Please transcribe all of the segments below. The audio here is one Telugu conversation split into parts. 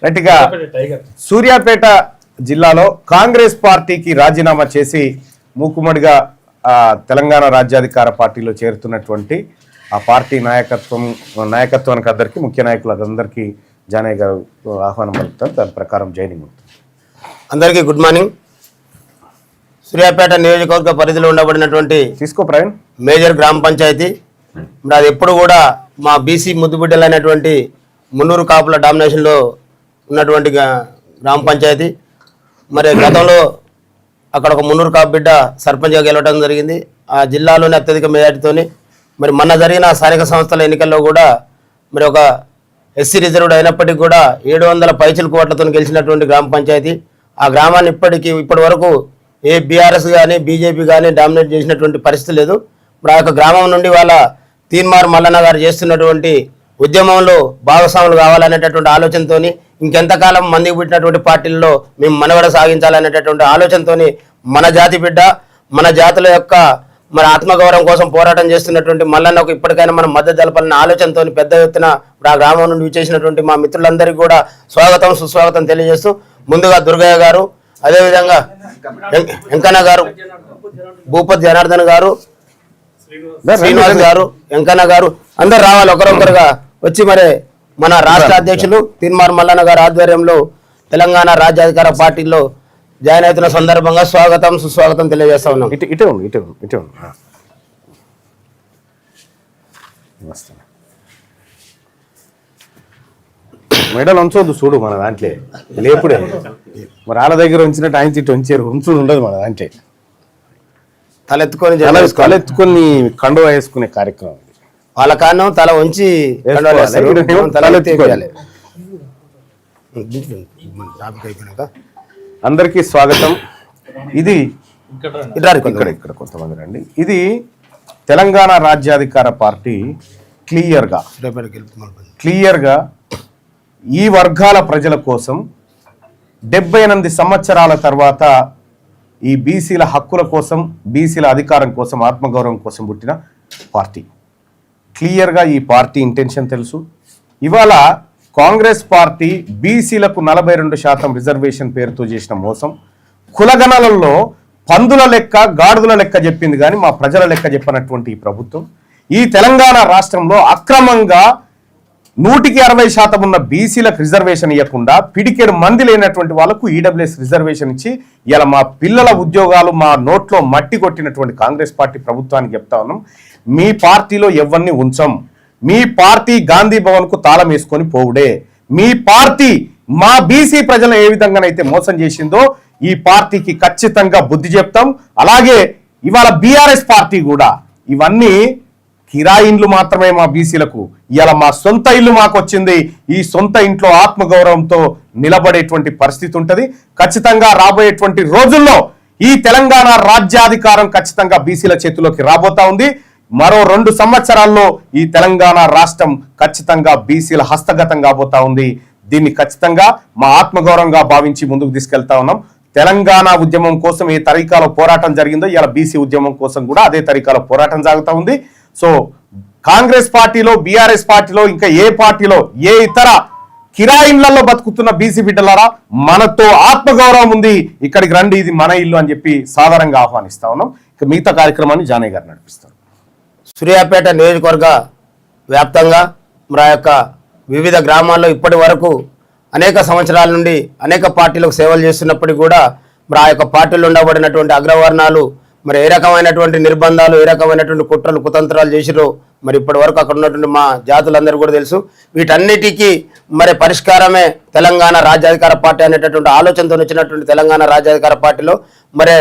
రైట్గా సూర్యాపేట జిల్లాలో కాంగ్రెస్ పార్టీకి రాజీనామా చేసి మూకుమ్మడిగా తెలంగాణ రాజ్యాధికార పార్టీలో చేరుతున్నటువంటి ఆ పార్టీ నాయకత్వానికి అందరికీ ముఖ్య నాయకులందరికీ జానయ్య గారు ఆహ్వానం పలుకుతారు. దాని ప్రకారం జాయినింగ్ ఉంటుంది. అందరికీ గుడ్ మార్నింగ్. సూర్యాపేట నియోజకవర్గ పరిధిలో ఉండబడినటువంటి ప్రవీణ్ మేజర్ గ్రామ పంచాయతీ అది ఎప్పుడు కూడా మా బీసీ ముద్దుబిడ్డలైనటువంటి మున్నూరు కాపుల డామినేషన్లో ఉన్నటువంటి గ్రామ పంచాయతీ. మరి గతంలో అక్కడ ఒక మున్నూరు కాపు బిడ్డ సర్పంచ్గా గెలవడం జరిగింది. ఆ జిల్లాలోని అత్యధిక మెజార్టీతోని మరి మొన్న జరిగిన స్థానిక సంస్థల ఎన్నికల్లో కూడా మరి ఒక ఎస్సీ రిజర్వ్డ్ అయినప్పటికీ కూడా 700 పైచిలకు ఓట్లతో గెలిచినటువంటి గ్రామ పంచాయతీ. ఆ గ్రామాన్ని ఇప్పటి వరకు ఏ బీఆర్ఎస్ కానీ బీజేపీ కానీ డామినేట్ చేసినటువంటి పరిస్థితి లేదు. మరి ఆ యొక్క గ్రామం నుండి వాళ్ళ తీన్మార్ మల్లన్న గారు చేస్తున్నటువంటి ఉద్యమంలో భాగస్వాములు కావాలనేటటువంటి ఆలోచనతో ఇంకెంతకాలం మందికి పుట్టినటువంటి పార్టీల్లో మేము మనవడ సాగించాలనేటటువంటి ఆలోచనతో మన జాతి బిడ్డ మన జాతుల యొక్క మన ఆత్మగౌరవం కోసం పోరాటం చేస్తున్నటువంటి మల్లన్నకు ఇప్పటికైనా మనం మద్దతు తెలపాలనే ఆలోచనతో పెద్ద ఎత్తున ఆ గ్రామం నుండి విచ్చేసినటువంటి మా మిత్రులందరికీ కూడా స్వాగతం సుస్వాగతం తెలియజేస్తూ ముందుగా దుర్గయ్య గారు, అదేవిధంగా వెంకన్న గారు, భూపతి జనార్దన్ గారు, శ్రీనివాస్ గారు, వెంకన్న గారు అందరు రావాలి ఒకరొకరుగా వచ్చి మరి మన రాష్ట్ర అధ్యక్షులు తీన్మార్ మల్లన్న గారి ఆధ్వర్యంలో తెలంగాణ రాజ్యాధికార పార్టీలో జాయిన్ అవుతున్న సందర్భంగా స్వాగతం సుస్వాగతం తెలియజేస్తా ఉన్నాం. మెడల్ ఉంచొద్దు చూడు మన దాంట్లో లేపుడే మరి వాళ్ళ దగ్గర ఉంచినట్టు ఆయన ఇటు ఉంచుడు ఉండదు మన దాంట్లో. తలెత్తుకొని కండువా వేసుకునే కార్యక్రమం వాళ్ళ కారణం తల ఉంచి అందరికీ స్వాగతం. ఇది ఇక్కడ కొంతమంది రండి. ఇది తెలంగాణ రాజ్యాధికార పార్టీ క్లియర్గా ఈ వర్గాల ప్రజల కోసం 78 సంవత్సరాల తర్వాత ఈ బీసీల హక్కుల కోసం, బీసీల అధికారం కోసం, ఆత్మగౌరవం కోసం పుట్టిన పార్టీ. క్లియర్గా ఈ పార్టీ ఇంటెన్షన్ తెలుసు. ఇవాళ కాంగ్రెస్ పార్టీ బీసీలకు 42% రిజర్వేషన్ పేరుతో చేసిన మోసం, కులగణలలో పందుల లెక్క గాడుదుల లెక్క చెప్పింది కానీ మా ప్రజల లెక్క చెప్పనటువంటి ఈ ప్రభుత్వం ఈ తెలంగాణ రాష్ట్రంలో అక్రమంగా 160% ఉన్న బీసీలకు రిజర్వేషన్ ఇవ్వకుండా పిడికెడు మంది లేనటువంటి వాళ్ళకు ఈడబ్ల్యూఎస్ రిజర్వేషన్ ఇచ్చి ఇలా మా పిల్లల ఉద్యోగాలు మా నోట్లో మట్టి కొట్టినటువంటి కాంగ్రెస్ పార్టీ ప్రభుత్వానికి చెప్తా ఉన్నాం, మీ పార్టీలో ఎవరిని ఉంచం. మీ పార్టీ గాంధీ భవన్కు తాళం వేసుకొని పోవుడే. మీ పార్టీ మా బీసీ ప్రజలను ఏ విధంగానైతే మోసం చేసిందో ఈ పార్టీకి ఖచ్చితంగా బుద్ధి చెప్తాం. అలాగే ఇవాళ బీఆర్ఎస్ పార్టీ కూడా ఇవన్నీ కిరాయి ఇండ్లు మాత్రమే మా బీసీలకు, ఇవాళ మా సొంత ఇల్లు మాకు వచ్చింది. ఈ సొంత ఇంట్లో ఆత్మగౌరవంతో నిలబడేటువంటి పరిస్థితి ఉంటుంది. ఖచ్చితంగా రాబోయేటువంటి రోజుల్లో ఈ తెలంగాణ రాజ్యాధికారం ఖచ్చితంగా బీసీల చేతిలోకి రాబోతా ఉంది. మరో 2 సంవత్సరాల్లో ఈ తెలంగాణ రాష్ట్రం ఖచ్చితంగా బీసీల హస్తగతం కాబోతా ఉంది. దీన్ని ఖచ్చితంగా మా ఆత్మగౌరవంగా భావించి ముందుకు తీసుకెళ్తా ఉన్నాం. తెలంగాణ ఉద్యమం కోసం ఏ తరీకాలో పోరాటం జరిగిందో ఇలా బీసీ ఉద్యమం కోసం కూడా అదే తరీకాలో పోరాటం సాగుతూ ఉంది. సో కాంగ్రెస్ పార్టీలో, బీఆర్ఎస్ పార్టీలో, ఇంకా ఏ పార్టీలో ఏ ఇతర కిరాయిన్లలో బతుకుతున్న బీసీ బిడ్డలారా మనతో ఆత్మగౌరవం ఉంది, ఇక్కడికి రండి, ఇది మన ఇల్లు అని చెప్పి సాధారణంగా ఆహ్వానిస్తా ఉన్నాం. ఇక మిగతా కార్యక్రమాన్ని జానయ్య గారు నడిపిస్తారు. సూర్యాపేట నియోజకవర్గ వ్యాప్తంగా మా యొక్క వివిధ గ్రామాల్లో ఇప్పటి వరకు అనేక సంవత్సరాల నుండి అనేక పార్టీలకు సేవలు చేస్తున్నప్పటికీ కూడా మరి ఆ యొక్క పార్టీలో ఉండబడినటువంటి అగ్రవర్ణాలు మరి ఏ రకమైనటువంటి నిర్బంధాలు, ఏ రకమైనటువంటి కుట్రలు కుతంత్రాలు చేసిరో మరి ఇప్పటి వరకు అక్కడ ఉన్నటువంటి మా జాతులందరూ కూడా తెలుసు. వీటన్నిటికీ మరి పరిష్కారమే తెలంగాణ రాజ్యాధికార పార్టీ అనేటటువంటి ఆలోచనతో వచ్చినటువంటి తెలంగాణ రాజ్యాధికార పార్టీలో మరి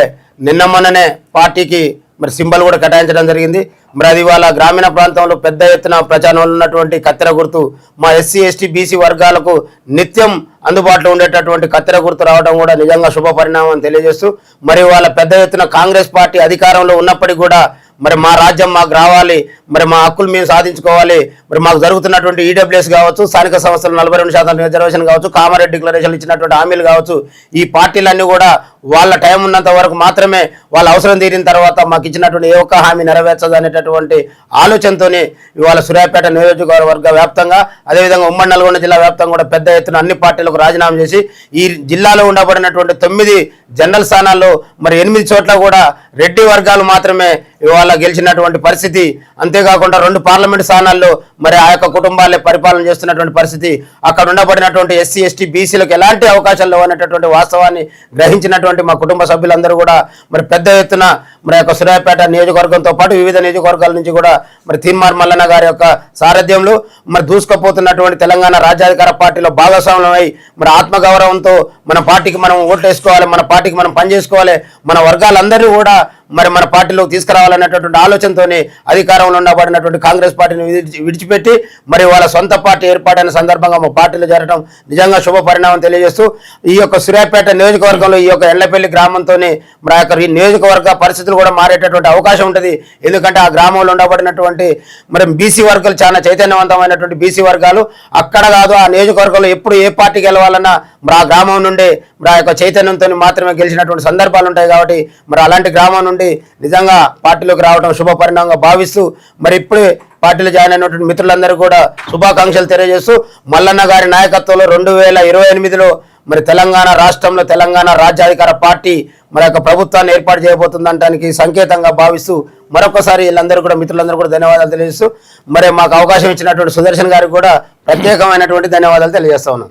నిన్న మొన్ననే పార్టీకి మరి సింబల్ కూడా కేటాయించడం జరిగింది. మరి అది వాళ్ళ గ్రామీణ ప్రాంతంలో పెద్ద ఎత్తున ప్రచారంలో ఉన్నటువంటి కత్తెర గుర్తు మా ఎస్సీ ఎస్టీ బీసీ వర్గాలకు నిత్యం అందుబాటులో ఉండేటటువంటి కత్తెర గుర్తు రావడం కూడా నిజంగా శుభ పరిణామం తెలియజేస్తూ మరి వాళ్ళ పెద్ద ఎత్తున కాంగ్రెస్ పార్టీ అధికారంలో ఉన్నప్పటికీ కూడా మరి మా రాజ్యం మాకు రావాలి, మరి మా హక్కులు మేము సాధించుకోవాలి, మరి మాకు జరుగుతున్నటువంటి ఈడబ్ల్యూఎస్ కావచ్చు, స్థానిక సంస్థలు 42% రిజర్వేషన్ కావచ్చు, కామారెడ్డి డిక్లరేషన్ ఇచ్చినటువంటి హామీలు కావచ్చు, ఈ పార్టీలన్నీ కూడా వాళ్ళ టైం ఉన్నంత వరకు మాత్రమే వాళ్ళ అవసరం తీరిన తర్వాత మాకు ఇచ్చినటువంటి ఏ ఒక్క హామీ నెరవేర్చదు అనేటటువంటి ఆలోచనతోనే ఇవాళ సూర్యాపేట నియోజకవర్గ వ్యాప్తంగా అదేవిధంగా ఉమ్మడి నల్గొండ జిల్లా వ్యాప్తంగా కూడా పెద్ద ఎత్తున అన్ని పార్టీలకు రాజీనామా చేసి ఈ జిల్లాలో ఉండబడినటువంటి 9 జనరల్ స్థానాల్లో మరి 8 చోట్ల కూడా రెడ్డి వర్గాలు మాత్రమే ఇవాళ గెలిచినటువంటి పరిస్థితి. అంతేకాకుండా 2 పార్లమెంటు స్థానాల్లో మరి ఆ యొక్క కుటుంబాలే పరిపాలన చేస్తున్నటువంటి పరిస్థితి. అక్కడ ఉండబడినటువంటి ఎస్సీ ఎస్టీ బీసీలకు ఎలాంటి అవకాశాలు లేవనేటటువంటి వాస్తవాన్ని గ్రహించినటువంటి మా కుటుంబ సభ్యులందరూ కూడా మరి పెద్ద ఎత్తున మరి యొక్క సూర్యాపేట నియోజకవర్గంతో పాటు వివిధ నియోజకవర్గాల నుంచి కూడా మరి తీన్మార్ మల్లన్న గారి యొక్క సారథ్యంలో మరి దూసుకుపోతున్నటువంటి తెలంగాణ రాజ్యాధికార పార్టీలో భాగస్వామ్యమై మరి ఆత్మగౌరవంతో మన పార్టీకి మనం ఓట్లు వేసుకోవాలి, మన పార్టీకి మనం పనిచేసుకోవాలి, మన వర్గాలందరినీ కూడా మరి మన పార్టీలోకి తీసుకురావాలనేటటువంటి ఆలోచనతోనే అధికారంలో ఉండబడినటువంటి కాంగ్రెస్ పార్టీని విడిచిపెట్టి మరి వాళ్ళ సొంత పార్టీ ఏర్పాటైన సందర్భంగా మా పార్టీలో చేరడం నిజంగా శుభ పరిణామం తెలియజేస్తూ ఈ యొక్క సూర్యాపేట నియోజకవర్గంలో ఈ యొక్క ఎండ్లపల్లి గ్రామంతోనే మరి ఆ యొక్క నియోజకవర్గ పరిస్థితులు కూడా మారేటటువంటి అవకాశం ఉంటుంది. ఎందుకంటే ఆ గ్రామంలో ఉండబడినటువంటి మరి బీసీ వర్గాలు చాలా చైతన్యవంతమైనటువంటి బీసీ వర్గాలు అక్కడ కాదు ఆ నియోజకవర్గంలో ఎప్పుడు ఏ పార్టీకి వెళ్ళాలన్నా మరి ఆ గ్రామం నుండి మరి ఆ యొక్క చైతన్యంతో మాత్రమే గెలిచినటువంటి సందర్భాలు ఉంటాయి. కాబట్టి మరి అలాంటి గ్రామం నుండి నిజంగా పార్టీలోకి రావడం శుభ పరిణామంగా భావిస్తూ మరి ఇప్పుడే పార్టీలో జాయిన్ అయినటువంటి మిత్రులందరూ కూడా శుభాకాంక్షలు తెలియజేస్తూ మల్లన్న గారి నాయకత్వంలో 2028లో మరి తెలంగాణ రాష్ట్రంలో తెలంగాణ రాజ్యాధికార పార్టీ మరి యొక్క ప్రభుత్వాన్ని ఏర్పాటు చేయబోతుందంటానికి సంకేతంగా భావిస్తూ మరొకసారి వీళ్ళందరూ కూడా మిత్రులందరూ కూడా ధన్యవాదాలు తెలియజేస్తూ మరి మాకు అవకాశం ఇచ్చినటువంటి సుదర్శన్ గారికి కూడా ప్రత్యేకమైనటువంటి ధన్యవాదాలు తెలియజేస్తా ఉన్నాం.